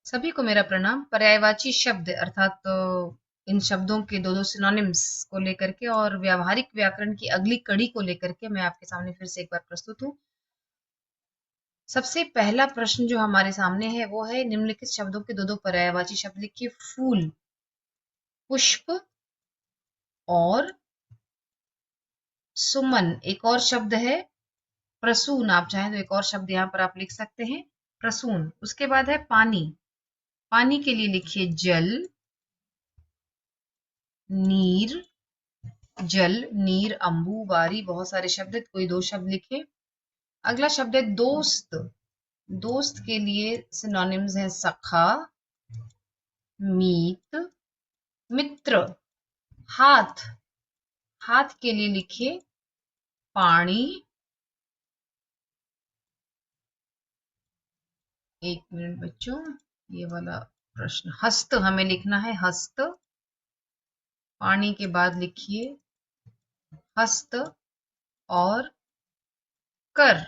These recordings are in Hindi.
सभी को मेरा प्रणाम। पर्यायवाची शब्द अर्थात इन शब्दों के दो दो सिनोनिम्स को लेकर के और व्यावहारिक व्याकरण की अगली कड़ी को लेकर के मैं आपके सामने फिर से एक बार प्रस्तुत हूँ। सबसे पहला प्रश्न जो हमारे सामने है वो है निम्नलिखित शब्दों के दो दो पर्यायवाची शब्द लिखिए। फूल, पुष्प और सुमन। एक और शब्द है प्रसून। आप चाहें तो एक और शब्द यहाँ पर आप लिख सकते हैं, प्रसून। उसके बाद है पानी। पानी के लिए लिखिए जल, नीर। जल, नीर, अंबु, बारी, बहुत सारे शब्द, कोई दो शब्द लिखे। अगला शब्द है दोस्त। दोस्त के लिए सिनोनिम्स हैं सखा, मीत, मित्र। हाथ, हाथ के लिए लिखिए पानी। एक मिनट बच्चों, ये वाला प्रश्न, हस्त हमें लिखना है, हस्त। पानी के बाद लिखिए हस्त और कर,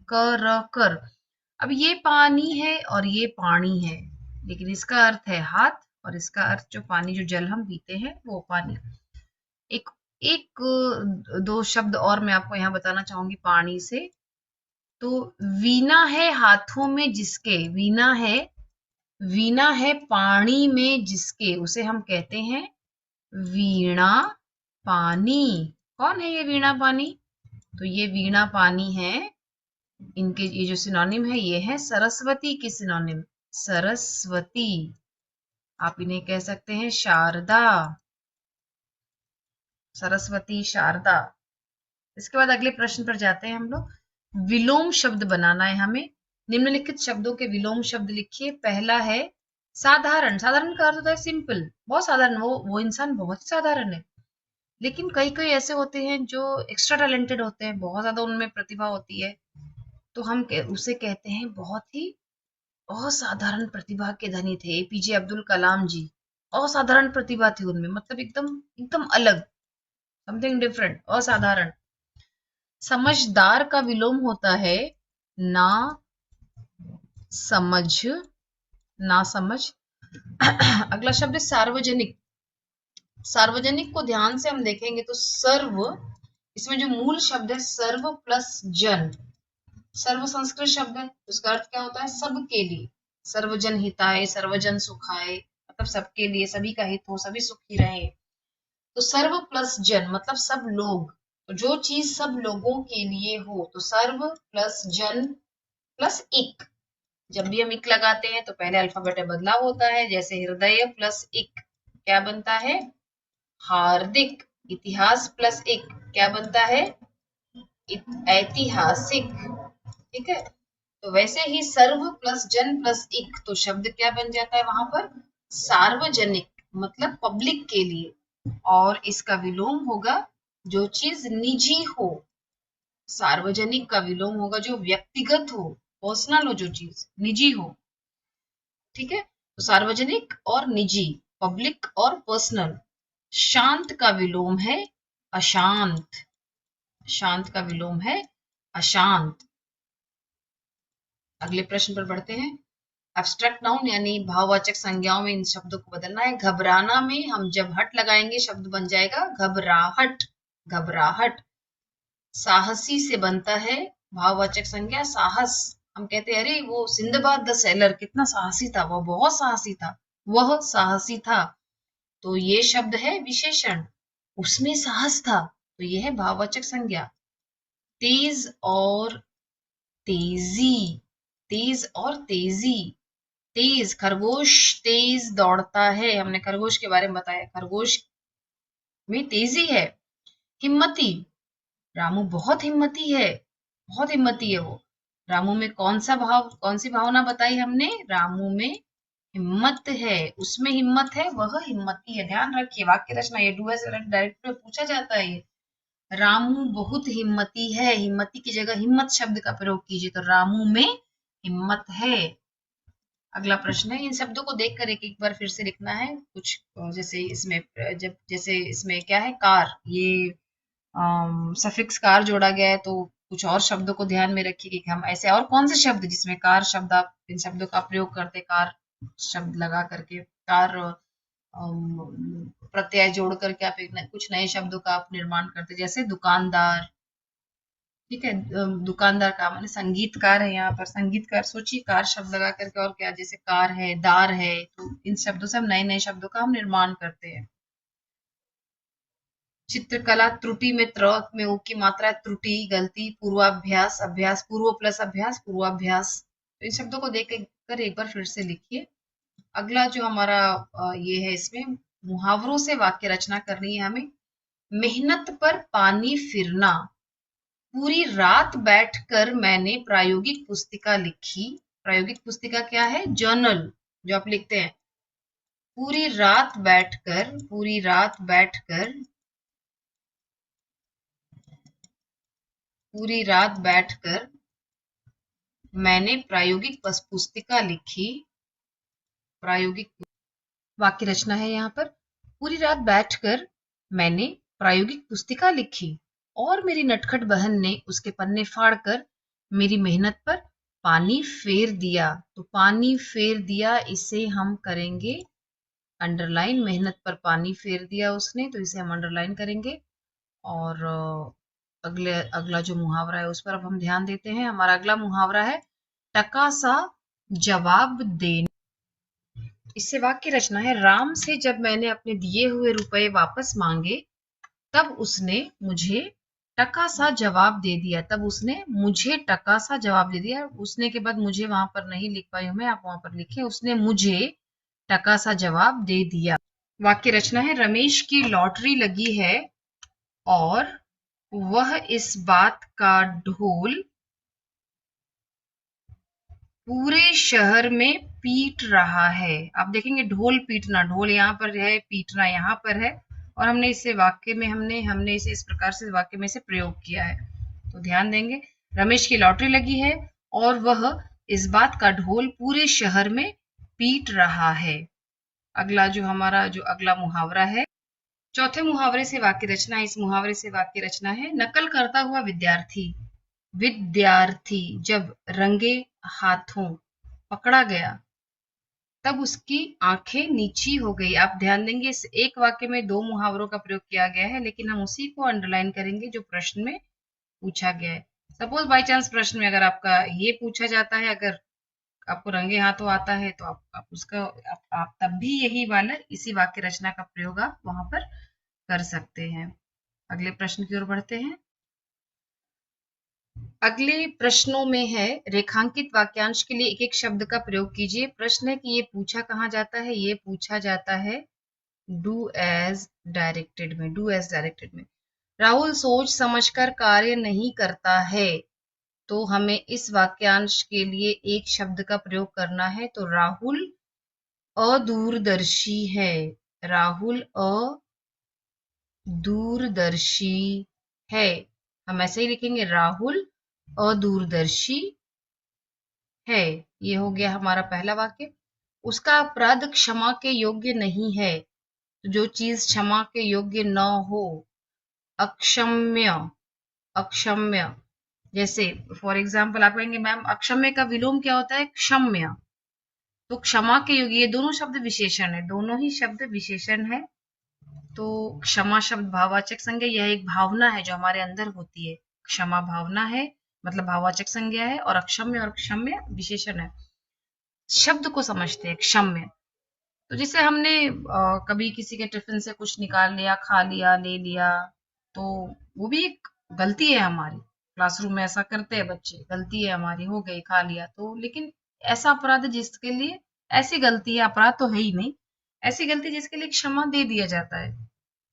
कर, कर। अब ये पानी है और ये पानी है, लेकिन इसका अर्थ है हाथ और इसका अर्थ जो पानी, जो जल हम पीते हैं वो पानी। एक एक दो शब्द और मैं आपको यहाँ बताना चाहूंगी पानी से। तो वीणा है हाथों में जिसके, वीणा है, वीणा है पानी में जिसके, उसे हम कहते हैं वीणा पानी। कौन है ये वीणा पानी? तो ये वीणा पानी है। इनके ये जो सिनोनिम है ये है सरस्वती की सिनोनिम, सरस्वती। आप इन्हें कह सकते हैं शारदा, सरस्वती, शारदा। इसके बाद अगले प्रश्न पर जाते हैं हम लोग। विलोम शब्द बनाना है हमें। निम्नलिखित शब्दों के विलोम शब्द लिखिए। पहला है साधारण। साधारण का अर्थ होता है सिंपल, बहुत साधारण। वो इंसान बहुत ही साधारण है, लेकिन कई कई ऐसे होते हैं जो एक्स्ट्रा टैलेंटेड होते हैं, बहुत ज्यादा उनमें प्रतिभा होती है, तो हम उसे कहते हैं बहुत ही असाधारण प्रतिभा के धनी थे एपीजे अब्दुल कलाम जी। असाधारण प्रतिभा थी उनमें, मतलब एकदम एकदम अलग, समथिंग डिफरेंट, असाधारण। समझदार का विलोम होता है ना समझ, ना समझ। अगला शब्द है सार्वजनिक। सार्वजनिक को ध्यान से हम देखेंगे तो सर्व, इसमें जो मूल शब्द है सर्व प्लस जन। सर्व संस्कृत शब्द है, उसका अर्थ क्या होता है? सबके लिए। सर्वजन हिताय, सर्वजन सुखाय, मतलब सबके लिए, सभी का हित हो, सभी सुखी रहे। तो सर्व प्लस जन मतलब सब लोग, तो जो चीज सब लोगों के लिए हो, तो सर्व प्लस जन प्लस इक। जब भी हम इक लगाते हैं तो पहले अल्फाबेट में बदलाव होता है, जैसे हृदय प्लस इक क्या बनता है? हार्दिक। इतिहास प्लस इक क्या बनता है? ऐतिहासिक। ठीक है, तो वैसे ही सर्व प्लस जन प्लस इक, तो शब्द क्या बन जाता है वहां पर? सार्वजनिक, मतलब पब्लिक के लिए। और इसका विलोम होगा जो चीज निजी हो। सार्वजनिक का विलोम होगा जो व्यक्तिगत हो, पर्सनल हो, जो चीज निजी हो। ठीक है, तो सार्वजनिक और निजी, पब्लिक और पर्सनल। शांत का विलोम है अशांत। शांत का विलोम है अशांत। अगले प्रश्न पर बढ़ते हैं। एब्स्ट्रैक्ट नाउन यानी भाववाचक संज्ञाओं में इन शब्दों को बदलना है। घबराना में हम जब हट लगाएंगे शब्द बन जाएगा घबराहट, घबराहट। साहसी से बनता है भाववाचक संज्ञा साहस। हम कहते हैं अरे वो सिंदबाद द सेलर कितना साहसी था, वह बहुत साहसी था, वह साहसी था। तो ये शब्द है विशेषण, उसमें साहस था, तो ये है भाववाचक संज्ञा। तेज और तेजी, तेज और तेजी। तेज, खरगोश तेज दौड़ता है, हमने खरगोश के बारे में बताया, खरगोश में तेजी है। हिम्मती, रामू बहुत हिम्मती है, बहुत हिम्मती है वो। रामू में कौन सा भाव, कौन सी भावना बताई हमने? रामू में हिम्मत है, उसमें हिम्मत है, वह हिम्मती है। ध्यान रखिए वाक्य रचना, ये डू एस डायरेक्ट में पूछा जाता है। रामू बहुत हिम्मती है, हिम्मती की जगह हिम्मत शब्द का प्रयोग कीजिए, तो रामू में हिम्मत है। अगला प्रश्न है, इन शब्दों को देखकर एक एक बार फिर से लिखना है कुछ। जैसे इसमें जब, जैसे इसमें क्या है, कार, ये सफिक्स कार जोड़ा गया है, तो कुछ और शब्दों को ध्यान में रखिए कि हम ऐसे और कौन से शब्द जिसमें कार शब्द आप इन शब्दों का प्रयोग करते, कार शब्द लगा करके, कार प्रत्यय जोड़ करके आप एक कुछ नए शब्दों का आप निर्माण करते, जैसे दुकानदार। ठीक है, दुकानदार का माने संगीतकार है, यहाँ पर संगीतकार सोचिए कार शब्द लगा करके, और क्या, जैसे कार है, दार है, तो इन शब्दों से हम नए नए शब्दों का हम निर्माण करते हैं। चित्रकला, त्रुटि में त्र में उ की मात्रा, त्रुटि गलती, पूर्वाभ्यास अभ्यास, पूर्व प्लस अभ्यास पूर्वाभ्यास। तो इन शब्दों को देख कर एक बार फिर से लिखिए। अगला जो हमारा ये है, इसमें मुहावरों से वाक्य रचना करनी है हमें। मेहनत पर पानी फिरना, पूरी रात बैठकर मैंने प्रायोगिक पुस्तिका लिखी। प्रायोगिक पुस्तिका क्या है? जर्नल जो आप लिखते हैं। पूरी रात बैठकर, पूरी रात बैठकर, पूरी रात बैठकर मैंने प्रायोगिक पुस्तिका लिखी। प्रायोगिक वाक्य रचना है यहाँ पर। पूरी रात बैठकर मैंने प्रायोगिक पुस्तिका लिखी और मेरी नटखट बहन ने उसके पन्ने फाड़कर मेरी मेहनत पर पानी फेर दिया। तो पानी फेर दिया, इसे हम करेंगे अंडरलाइन। मेहनत पर पानी फेर दिया उसने, तो इसे हम अंडरलाइन करेंगे। और अगला जो मुहावरा है उस पर अब हम ध्यान देते हैं। हमारा अगला मुहावरा है टका सा जवाब देना। इससे वाक्य रचना है। राम से जब मैंने अपने दिए हुए रुपए वापस मांगे, तब उसने मुझे टका सा जवाब दे दिया। तब उसने मुझे टका सा जवाब दे दिया। उसने के बाद मुझे वहां पर नहीं लिख पाई हूं मैं, आप वहां पर लिखे, उसने मुझे टका सा जवाब दे दिया। वाक्य रचना है। रमेश की लॉटरी लगी है और वह इस बात का ढोल पूरे शहर में पीट रहा है। आप देखेंगे ढोल पीटना, ढोल यहाँ पर है, पीटना यहाँ पर है, और हमने इसे वाक्य में हमने इसे इस प्रकार से वाक्य में से प्रयोग किया है। तो ध्यान देंगे। रमेश की लॉटरी लगी है और वह इस बात का ढोल पूरे शहर में पीट रहा है। अगला जो हमारा जो अगला मुहावरा है, चौथे मुहावरे से वाक्य रचना। इस मुहावरे से वाक्य रचना है। नकल करता हुआ विद्यार्थी, विद्यार्थी जब रंगे हाथों पकड़ा गया, तब उसकी आंखें नीची हो गई। आप ध्यान देंगे, इस एक वाक्य में दो मुहावरों का प्रयोग किया गया है, लेकिन हम उसी को अंडरलाइन करेंगे जो प्रश्न में पूछा गया है। सपोज बाय चांस प्रश्न में अगर आपका ये पूछा जाता है, अगर आपको रंगे हाथों आता है, तो आप उसका आप तब भी यही वाला इसी वाक्य रचना का प्रयोग आप वहां पर कर सकते हैं। अगले प्रश्न की ओर बढ़ते हैं। अगले प्रश्नों में है रेखांकित वाक्यांश के लिए एक एक शब्द का प्रयोग कीजिए। प्रश्न है कि ये पूछा कहाँ जाता है? ये पूछा जाता है डू एज डायरेक्टेड में। डू एज डायरेक्टेड में। राहुल सोच समझकर कार्य नहीं करता है, तो हमें इस वाक्यांश के लिए एक शब्द का प्रयोग करना है। तो राहुल अदूरदर्शी है। राहुल अदूरदर्शी है। हम ऐसे ही लिखेंगे, राहुल अदूरदर्शी है। ये हो गया हमारा पहला वाक्य। उसका अपराध क्षमा के योग्य नहीं है। जो चीज क्षमा के योग्य न हो, अक्षम्य, अक्षम्य। जैसे फॉर एग्जाम्पल आप कहेंगे मैम अक्षम्य का विलोम क्या होता है? क्षम्य। तो क्षमा के योग्य, ये दोनों शब्द विशेषण है, दोनों ही शब्द विशेषण है। तो क्षमा शब्द भाववाचक संज्ञा, यह एक भावना है जो हमारे अंदर होती है। क्षमा भावना है, मतलब भाववाचक संज्ञा है, और अक्षम्य और क्षम्य विशेषण है। शब्द को समझते हैं क्षम्य। तो जैसे हमने कभी किसी के टिफिन से कुछ निकाल लिया, खा लिया, ले लिया, तो वो भी एक गलती है हमारी। क्लासरूम में ऐसा करते हैं बच्चे, गलती है हमारी, हो गई, खा लिया तो। लेकिन ऐसा अपराध है जिसके लिए, ऐसी गलती है, अपराध तो है ही नहीं, ऐसी गलती जिसके लिए क्षमा दे दिया जाता है,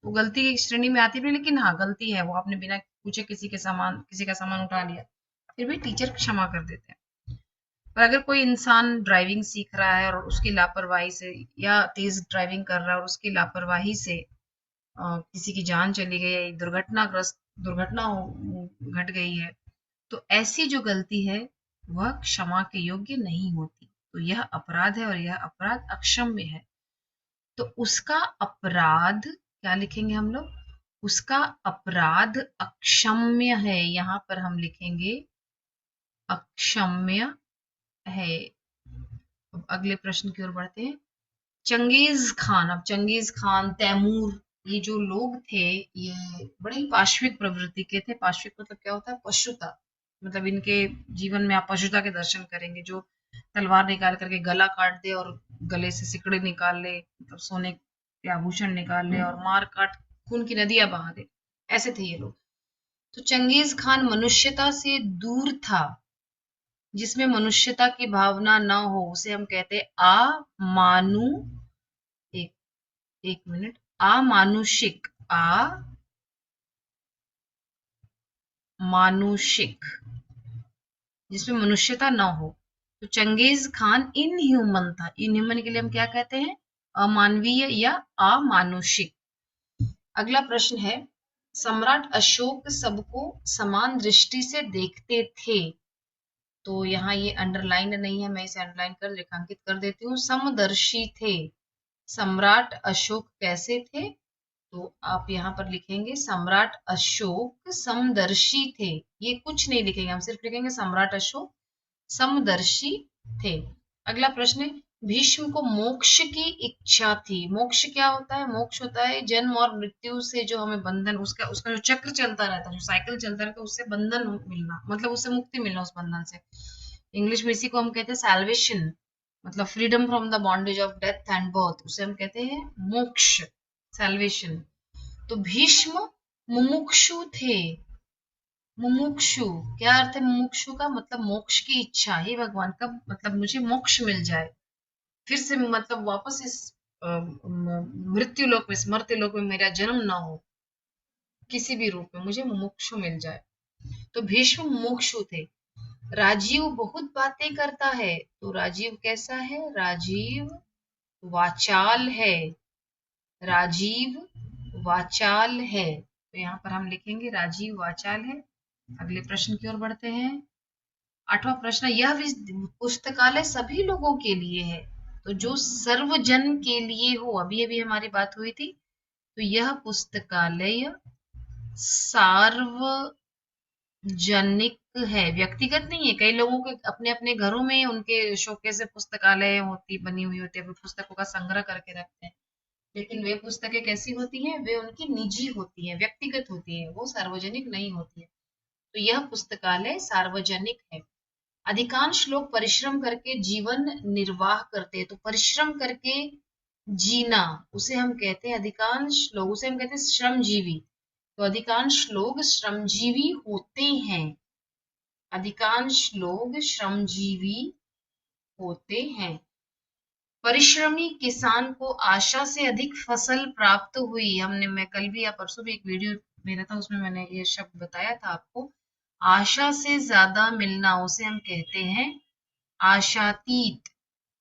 वो गलती की श्रेणी में आती है। लेकिन हाँ, गलती है, वो आपने बिना पूछे किसी का सामान उठा लिया, फिर भी टीचर क्षमा कर देते हैं। पर अगर कोई इंसान ड्राइविंग सीख रहा है और उसकी लापरवाही से, या तेज ड्राइविंग कर रहा है और उसकी लापरवाही से किसी की जान चली गई, दुर्घटना घट गई है, तो ऐसी जो गलती है वह क्षमा के योग्य नहीं होती। तो यह अपराध है और यह अपराध अक्षम्य है। तो उसका अपराध क्या लिखेंगे हम लोग? उसका अपराध अक्षम्य है। यहाँ पर हम लिखेंगे अक्षम्य है। अब अगले प्रश्न की ओर बढ़ते हैं। चंगेज खान, अब चंगेज खान, तैमूर, ये जो लोग थे ये बड़े ही पाश्विक प्रवृत्ति के थे। पाश्विक मतलब क्या होता है? पशुता। मतलब इनके जीवन में आप पशुता के दर्शन करेंगे, जो तलवार निकाल करके गला काट दे और गले से सिकड़े निकाल ले, मतलब सोने के आभूषण निकाल ले और मार काट खून की नदियां बहा दे, ऐसे थे ये लोग। तो चंगेज खान मनुष्यता से दूर था। जिसमें मनुष्यता की भावना न हो उसे हम कहते हैं अमानु एक एक मिनट अमानुषिक, अमानुषिक, जिसमें मनुष्यता न हो। तो चंगेज खान इनह्यूमन था। इनह्यूमन के लिए हम क्या कहते हैं? अमानवीय या अमानुषिक। अगला प्रश्न है, सम्राट अशोक सबको समान दृष्टि से देखते थे। तो यहाँ ये अंडरलाइन नहीं है, मैं इसे अंडरलाइन कर रेखांकित कर देती हूँ। समदर्शी थे। सम्राट अशोक कैसे थे? तो आप यहाँ पर लिखेंगे सम्राट अशोक समदर्शी थे। ये कुछ नहीं लिखेंगे, हम सिर्फ लिखेंगे सम्राट अशोक समदर्शी थे। अगला प्रश्न है, भीष्म को मोक्ष की इच्छा थी। मोक्ष क्या होता है? मोक्ष होता है जन्म और मृत्यु से जो हमें बंधन, उसका उसका जो चक्र चलता रहता है, जो साइकिल चलता रहता है, उससे बंधन मिलना, मतलब उससे मुक्ति मिलना, उस बंधन से। इंग्लिश में इसी को हम कहते हैं सैल्वेशन, मतलब freedom from the bondage of death and birth, उसे हम कहते हैं मोक्ष, सैल्वेशन। तो भीष्म मुमुक्षु थे। मुमुक्षु क्या अर्थ है? मुमुक्षु का मतलब मोक्ष की इच्छा। हे भगवान, कब मतलब मुझे मोक्ष मिल जाए, फिर से मतलब वापस इस मृत्यु लोक में, मर्त्य लोक में मेरा जन्म ना हो, किसी भी रूप में मुझे मुमुक्षु मिल जाए। तो भीष्म मुमुक्षु थे। राजीव बहुत बातें करता है। तो राजीव कैसा है? राजीव वाचाल है। राजीव वाचाल है। तो यहाँ पर हम लिखेंगे राजीव वाचाल है। अगले प्रश्न की ओर बढ़ते हैं। 8वां प्रश्न, यह पुस्तकालय सभी लोगों के लिए है। तो जो सर्वजन के लिए हो, अभी अभी हमारी बात हुई थी, तो यह पुस्तकालय सार्वजनिक है, व्यक्तिगत नहीं है। कई लोगों के अपने अपने घरों में उनके शौके से पुस्तकालय होती, बनी हुई होती है, वे पुस्तकों का संग्रह करके रखते हैं। लेकिन वे पुस्तकें कैसी होती हैं? वे उनकी निजी होती हैं, व्यक्तिगत होती हैं, वो सार्वजनिक नहीं होती है। तो यह पुस्तकालय सार्वजनिक है। अधिकांश लोग परिश्रम करके जीवन निर्वाह करते हैं। तो परिश्रम करके जीना, उसे हम कहते हैं, अधिकांश लोग उसे हम कहते हैं श्रमजीवी। तो अधिकांश लोग श्रमजीवी होते हैं। अधिकांश लोग श्रमजीवी होते हैं। परिश्रमी किसान को आशा से अधिक फसल प्राप्त हुई। मैं कल भी या परसों भी एक वीडियो मेरा था, उसमें मैंने ये शब्द बताया था आपको। आशा से ज्यादा मिलना उसे हम कहते हैं आशातीत।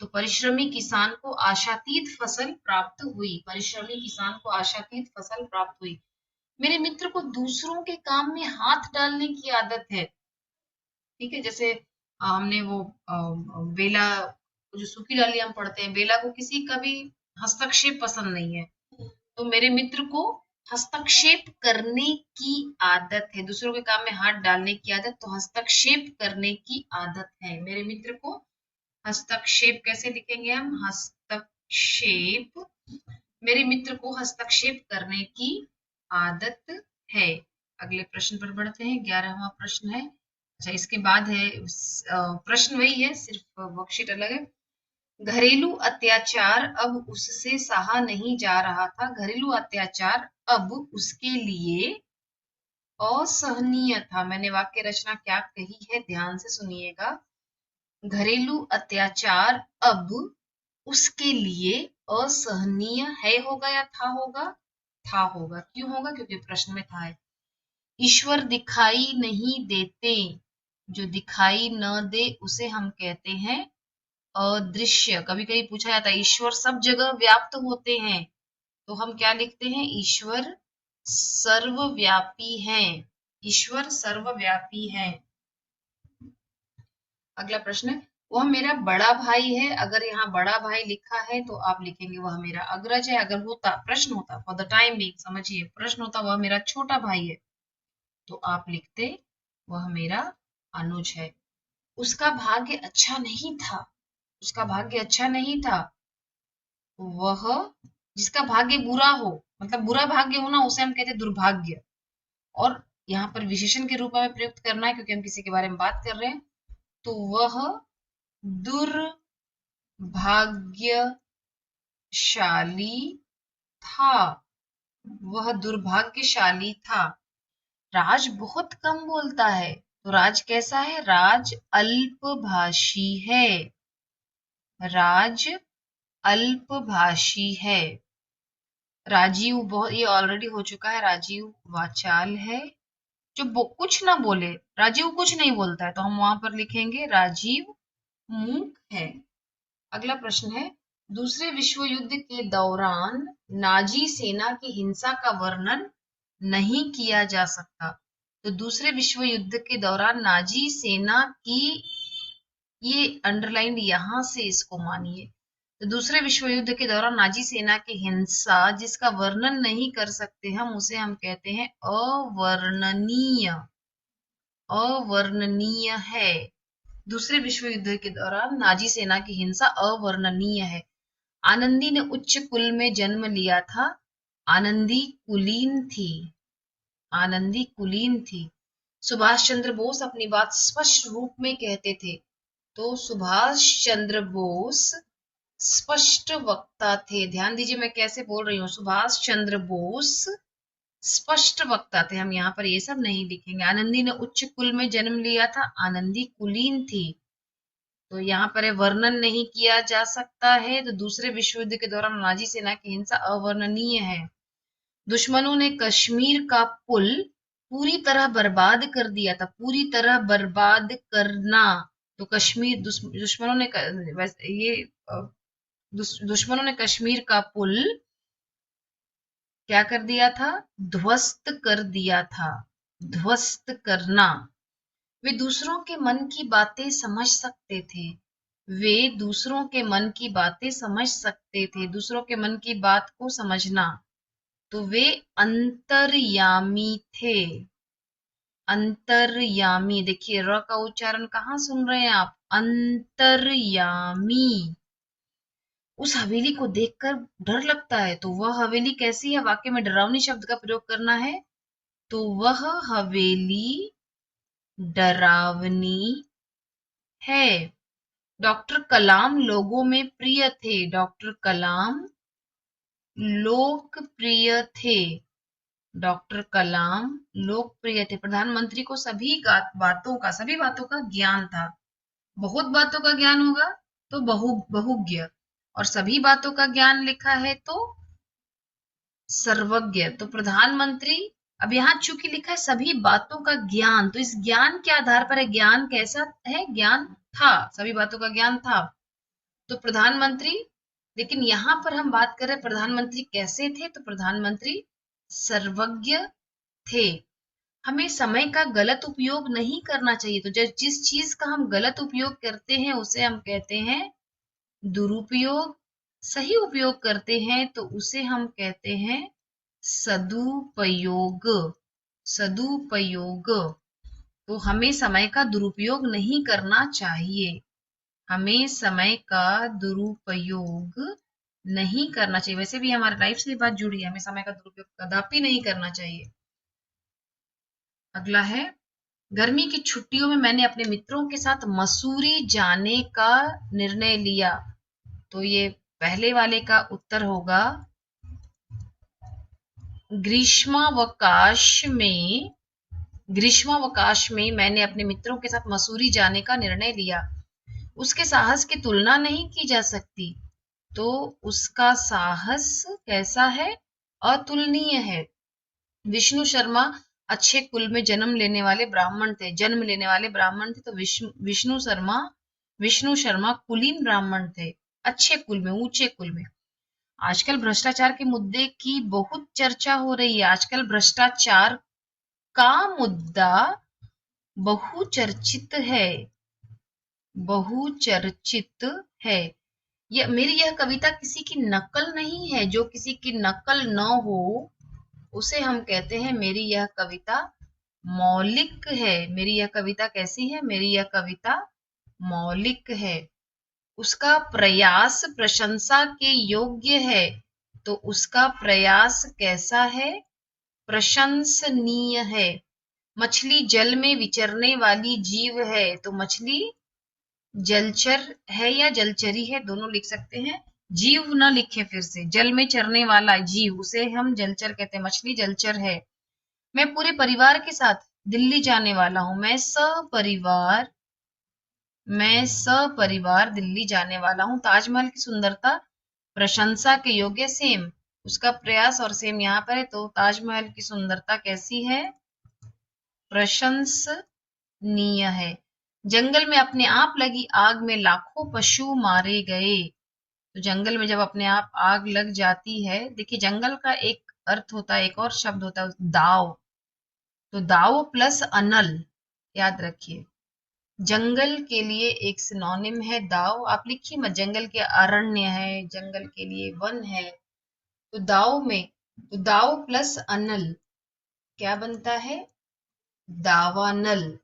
तो परिश्रमी किसान को आशातीत फसल प्राप्त हुई। परिश्रमी किसान को आशातीत फसल प्राप्त हुई। मेरे मित्र को दूसरों के काम में हाथ डालने की आदत है। ठीक है, जैसे हमने वो बेला, जो सूखी डाली हम पढ़ते हैं, बेला को किसी का भी हस्तक्षेप पसंद नहीं है। तो मेरे मित्र को हस्तक्षेप करने की आदत है। दूसरों के काम में हाथ डालने की आदत, तो हस्तक्षेप करने की आदत है। मेरे मित्र को हस्तक्षेप कैसे लिखेंगे हम? हस्तक्षेप। मेरे मित्र को हस्तक्षेप करने की आदत है। अगले प्रश्न पर बढ़ते हैं। 11वां प्रश्न है, अच्छा इसके बाद है प्रश्न वही है, सिर्फ वर्कशीट अलग है। घरेलू अत्याचार अब उससे सहा नहीं जा रहा था। घरेलू अत्याचार अब उसके लिए असहनीय था। मैंने वाक्य रचना क्या कही है, ध्यान से सुनिएगा। घरेलू अत्याचार अब उसके लिए असहनीय है होगा या था होगा? था होगा। क्यों होगा? क्योंकि प्रश्न में था है। ईश्वर दिखाई नहीं देते। जो दिखाई न दे उसे हम कहते हैं अदृश्य। कभी कभी पूछा जाता है ईश्वर सब जगह व्याप्त होते हैं, तो हम क्या लिखते हैं? ईश्वर सर्वव्यापी है। ईश्वर सर्वव्यापी है। अगला प्रश्न, वह मेरा बड़ा भाई है। अगर यहाँ बड़ा भाई लिखा है तो आप लिखेंगे वह मेरा अग्रज है। अगर होता प्रश्न होता, फॉर द टाइम बीइंग समझिए, प्रश्न होता वह मेरा छोटा भाई है, तो आप लिखते वह मेरा अनुज है। उसका भाग्य अच्छा नहीं था। उसका भाग्य अच्छा नहीं था। वह जिसका भाग्य बुरा हो, मतलब बुरा भाग्य होना, उसे हम कहते हैं दुर्भाग्य। और यहाँ पर विशेषण के रूप में प्रयुक्त करना है क्योंकि हम किसी के बारे में बात कर रहे हैं। तो वह दुर्भाग्यशाली था। वह दुर्भाग्यशाली था। राज बहुत कम बोलता है, तो राज कैसा है? राज अल्पभाषी है। राज अल्पभाषी है। राजीव बहुत, ये ऑलरेडी हो चुका है। राजीव वाचाल है, जो कुछ ना बोले। राजीव कुछ नहीं बोलता है, तो हम वहां पर लिखेंगे राजीव मूक है। अगला प्रश्न है, दूसरे विश्व युद्ध के दौरान नाजी सेना की हिंसा का वर्णन नहीं किया जा सकता। तो दूसरे विश्व युद्ध के दौरान नाजी सेना की, ये अंडरलाइन यहां से इसको मानिए। तो दूसरे विश्व युद्ध के दौरान नाजी सेना की हिंसा जिसका वर्णन नहीं कर सकते हम, उसे हम कहते हैं अवर्णनीय। अवर्णनीय है। दूसरे विश्व युद्ध के दौरान नाजी सेना की हिंसा अवर्णनीय है। आनंदी ने उच्च कुल में जन्म लिया था। आनंदी कुलीन थी। आनंदी कुलीन थी। सुभाष चंद्र बोस अपनी बात स्पष्ट रूप में कहते थे। तो सुभाष चंद्र बोस स्पष्ट वक्ता थे। ध्यान दीजिए मैं कैसे बोल रही हूँ। सुभाष चंद्र बोस स्पष्ट वक्ता थे। हम यहाँ पर ये सब नहीं लिखेंगे। आनंदी ने उच्च कुल में जन्म लिया था। आनंदी कुलीन थी। तो यहाँ पर वर्णन नहीं किया जा सकता है। तो दूसरे विश्व युद्ध के दौरान नाजी सेना की हिंसा अवर्णनीय है। दुश्मनों ने कश्मीर का पुल पूरी तरह बर्बाद कर दिया था। पूरी तरह बर्बाद करना। तो कश्मीर दुश्मनों ने ये दुश्मनों ने कश्मीर का पुल क्या कर दिया था? ध्वस्त कर दिया था। ध्वस्त करना। वे दूसरों के मन की बातें समझ सकते थे। वे दूसरों के मन की बातें समझ सकते थे। दूसरों के मन की बात को समझना। तो वे अंतर्यामी थे। अंतर्यामी। देखिए र का उच्चारण कहाँ सुन रहे हैं आप? अंतर्यामी। उस हवेली को देखकर डर लगता है। तो वह हवेली कैसी है? वाक्य में डरावनी शब्द का प्रयोग करना है। तो वह हवेली डरावनी है। डॉक्टर कलाम लोगों में प्रिय थे। डॉक्टर कलाम लोकप्रिय थे। डॉक्टर कलाम लोकप्रिय थे। प्रधानमंत्री को सभी बातों का ज्ञान था। बहुत बातों का ज्ञान होगा तो बहुज्ञ, और सभी बातों का ज्ञान लिखा है तो सर्वज्ञ। तो प्रधानमंत्री, अब यहाँ चूंकि लिखा है सभी बातों का ज्ञान, तो इस ज्ञान के आधार पर है। ज्ञान कैसा है? ज्ञान था। सभी बातों का ज्ञान था। तो प्रधानमंत्री, लेकिन यहाँ पर हम बात कर रहे हैं प्रधानमंत्री कैसे थे? तो प्रधानमंत्री सर्वज्ञ थे। हमें समय का गलत उपयोग नहीं करना चाहिए। तो जिस चीज का हम गलत उपयोग करते हैं उसे हम कहते हैं दुरुपयोग। सही उपयोग करते हैं तो उसे हम कहते हैं सदुपयोग। सदुपयोग। तो हमें समय का दुरुपयोग नहीं करना चाहिए। हमें समय का दुरुपयोग नहीं करना चाहिए। वैसे भी हमारे लाइफ से बात जुड़ी है, हमें समय का दुरुपयोग कदापि नहीं करना चाहिए। अगला है, गर्मी की छुट्टियों में मैंने अपने मित्रों के साथ मसूरी जाने का निर्णय लिया। तो ये पहले वाले का उत्तर होगा। ग्रीष्मावकाश में मैंने अपने मित्रों के साथ मसूरी जाने का निर्णय लिया। उसके साहस की तुलना नहीं की जा सकती। तो उसका साहस कैसा है? अतुलनीय है। विष्णु शर्मा अच्छे कुल में जन्म लेने वाले ब्राह्मण थे। तो विष्णु शर्मा कुलीन ब्राह्मण थे, अच्छे कुल में, ऊंचे कुल में। आजकल भ्रष्टाचार के मुद्दे की बहुत चर्चा हो रही है। आजकल भ्रष्टाचार का मुद्दा बहुचर्चित है। बहुचर्चित है। मेरी यह कविता किसी की नकल नहीं है। जो किसी की नकल न हो उसे हम कहते हैं मेरी यह कविता मौलिक है। मेरी यह कविता कैसी है? मेरी यह कविता मौलिक है। उसका प्रयास प्रशंसा के योग्य है। तो उसका प्रयास कैसा है? प्रशंसनीय है। मछली जल में विचरने वाली जीव है। तो मछली जलचर है या जलचरी है, दोनों लिख सकते हैं। जीव न लिखे, फिर से जल में चरने वाला जीव उसे हम जलचर कहते हैं। मछली जलचर है। मैं पूरे परिवार के साथ दिल्ली जाने वाला हूं। मैं सपरिवार दिल्ली जाने वाला हूं। ताजमहल की सुंदरता प्रशंसा के योग्य। सेम, उसका प्रयास और सेम यहाँ पर है। तो ताजमहल की सुंदरता कैसी है? प्रशंसनीय है। जंगल में अपने आप लगी आग में लाखों पशु मारे गए। तो जंगल में जब अपने आप आग लग जाती है, देखिए जंगल का एक अर्थ होता है, एक और शब्द होता है दाव। तो दाव प्लस अनल, याद रखिए। जंगल के लिए एक सिनोनिम है दाव। आप लिखिए मत, जंगल के अरण्य है, जंगल के लिए वन है। तो दाव प्लस अनल क्या बनता है? दावानल।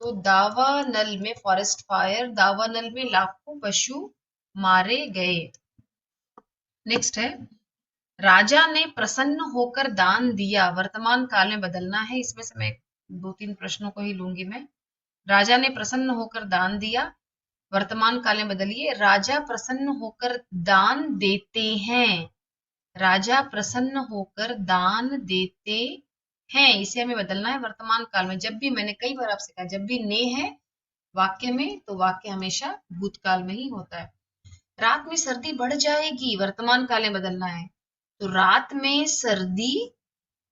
तो दावानल में फॉरेस्ट फायर, दावानल में लाखों पशु मारे गए। नेक्स्ट है, राजा ने प्रसन्न होकर दान दिया। वर्तमान काल में बदलना है। इसमें से मैं 2-3 प्रश्नों को ही लूंगी मैं। राजा ने प्रसन्न होकर दान दिया, वर्तमान काल में बदलिए। राजा प्रसन्न होकर दान देते हैं। राजा प्रसन्न होकर दान देते हैं, इसे हमें बदलना है वर्तमान काल में। जब भी, मैंने कई बार आपसे कहा, जब भी ने है वाक्य में तो वाक्य हमेशा भूतकाल में ही होता है। रात में सर्दी बढ़ जाएगी, वर्तमान काल में बदलना है। तो रात में सर्दी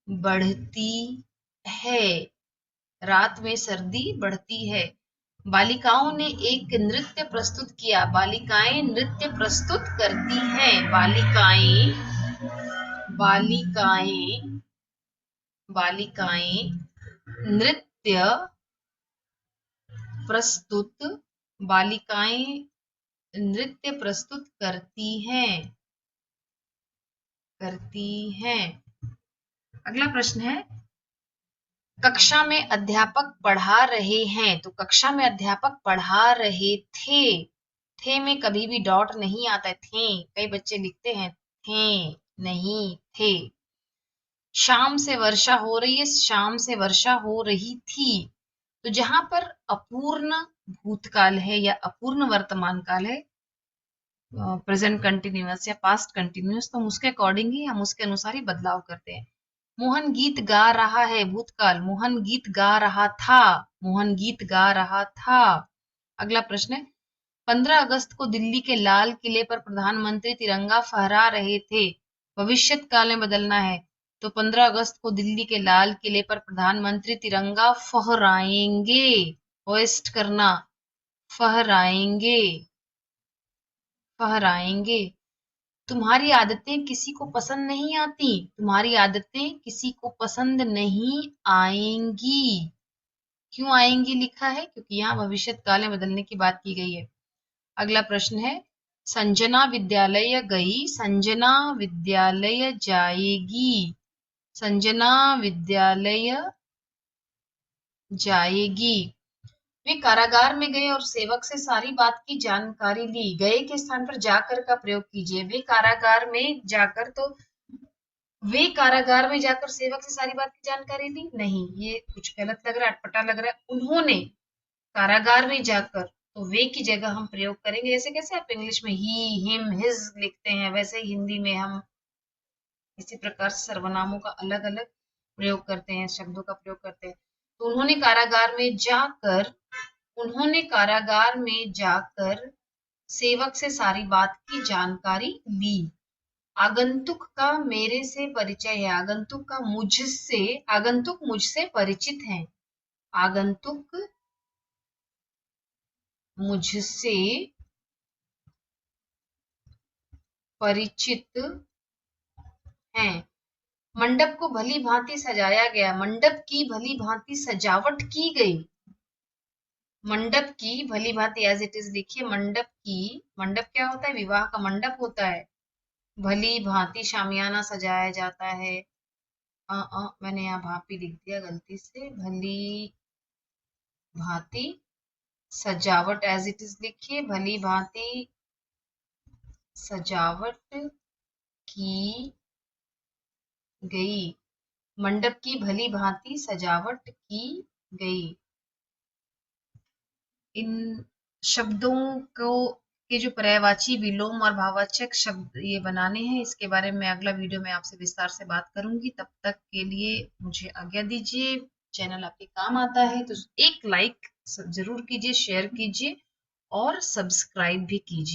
बढ़ती है। रात में सर्दी बढ़ती है। बालिकाओं ने एक नृत्य प्रस्तुत किया। बालिकाएं नृत्य प्रस्तुत करती हैं। बालिकाएं बालिकाएं नृत्य प्रस्तुत बालिकाएं नृत्य प्रस्तुत करती हैं। अगला प्रश्न है, कक्षा में अध्यापक पढ़ा रहे हैं। तो कक्षा में अध्यापक पढ़ा रहे थे। थे में कभी भी डॉट नहीं आता है। थे, कई बच्चे लिखते हैं थे, नहीं थे। शाम से वर्षा हो रही है, शाम से वर्षा हो रही थी। तो जहां पर अपूर्ण भूतकाल है या अपूर्ण वर्तमान काल है, प्रेजेंट कंटिन्यूअस या पास्ट कंटिन्यूअस, तो हम उसके अकॉर्डिंग ही, हम उसके अनुसार ही बदलाव करते हैं। मोहन गीत गा रहा है, भूतकाल। मोहन गीत गा रहा था। मोहन गीत गा रहा था। अगला प्रश्न है, 15 अगस्त को दिल्ली के लाल किले पर प्रधानमंत्री तिरंगा फहरा रहे थे। भविष्यत काल में बदलना है। तो 15 अगस्त को दिल्ली के लाल किले पर प्रधानमंत्री तिरंगा फहराएंगे। होस्ट करना, फहराएंगे, फहराएंगे। तुम्हारी आदतें किसी को पसंद नहीं आती। तुम्हारी आदतें किसी को पसंद नहीं आएंगी। क्यों आएंगी लिखा है? क्योंकि यहाँ भविष्यत काल में बदलने की बात की गई है। अगला प्रश्न है, संजना विद्यालय गई, संजना विद्यालय जाएगी। संजना विद्यालय जाएगी। वे कारागार में गए और सेवक से सारी बात की जानकारी ली। गए के स्थान पर जाकर का प्रयोग कीजिए। वे कारागार में जाकर, तो वे कारागार में जाकर सेवक से सारी बात की जानकारी ली, नहीं, ये कुछ गलत लग रहा है, अटपटा लग रहा है। उन्होंने कारागार में जाकर, तो वे की जगह हम प्रयोग करेंगे। जैसे कैसे आप इंग्लिश में ही, हिम, हिज लिखते हैं, वैसे ही हिंदी में हम इसी प्रकार से सर्वनामों का अलग अलग प्रयोग करते हैं, शब्दों का प्रयोग करते हैं। तो उन्होंने कारागार में जाकर सेवक से सारी बात की जानकारी ली। आगंतुक का मेरे से परिचय है। आगंतुक मुझसे परिचित है। आगंतुक मुझसे परिचित हैं। मंडप को भली भांति सजाया गया। मंडप की भली भांति सजावट की गई। मंडप की भली भांति एज इट इज लिखिए। मंडप की, मंडप क्या होता है? विवाह का मंडप होता है। भली भांति शामियाना सजाया जाता है। मैंने यहाँ भापी लिख दिया गलती से। भली भांति सजावट एज इट इज लिखिए। भली भांति सजावट की गई। मंडप की भली भांति सजावट की गई। इन शब्दों को के जो पर्यायवाची, विलोम और भाववाचक शब्द ये बनाने हैं, इसके बारे में अगला वीडियो में आपसे विस्तार से बात करूंगी। तब तक के लिए मुझे आज्ञा दीजिए। चैनल आपके काम आता है तो एक लाइक जरूर कीजिए, शेयर कीजिए और सब्सक्राइब भी कीजिए।